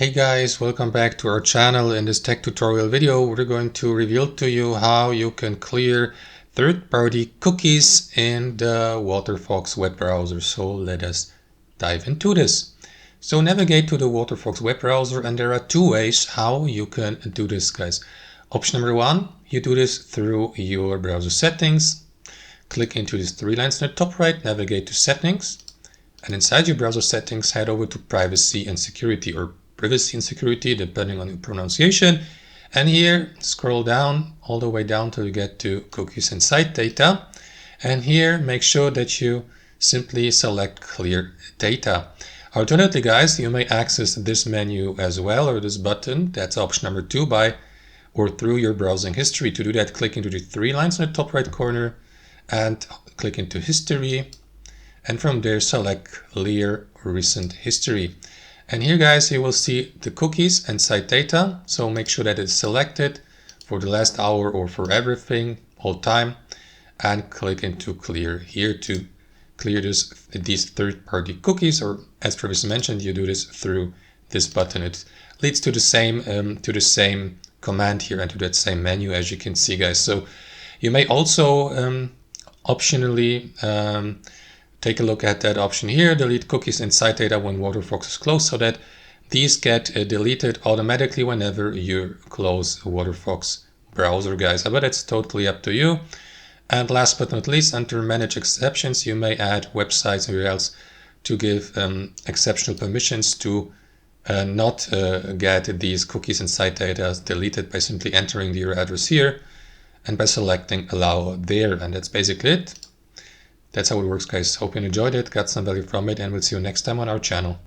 Hey guys, welcome back to our channel. In this tech tutorial video, we're going to reveal to you how you can clear third-party cookies in the Waterfox web browser. So let us dive into this. So navigate to the Waterfox web browser, and there are two ways how you can do this, guys. Option number one, you do this through your browser settings. Click into these three lines in the top right, navigate to settings, and inside your browser settings, head over to privacy and security, or privacy and security, depending on your pronunciation. And here, scroll down all the way down till you get to cookies and site data. And here, make sure that you simply select clear data. Alternatively, guys, you may access this menu as well, or this button. That's option number two, by or through your browsing history. To do that, click into the three lines in the top right corner and click into history. And from there, select clear recent history. And here, guys, you will see the cookies and site data. So make sure that it's selected for the last hour or for everything, all time, and click into clear here to clear these third-party cookies. Or as previously mentioned, you do this through this button. It leads to the same command here and to that same menu, as you can see, guys. So you may also optionally take a look at that option here, delete cookies and site data when Waterfox is closed, so that these get deleted automatically whenever you close Waterfox browser, guys. But it's totally up to you. And last but not least, under manage exceptions, you may add websites or URLs to give exceptional permissions to not get these cookies and site data deleted by simply entering your address here and by selecting allow there. And that's basically it. That's how it works, guys. Hope you enjoyed it, got some value from it, and we'll see you next time on our channel.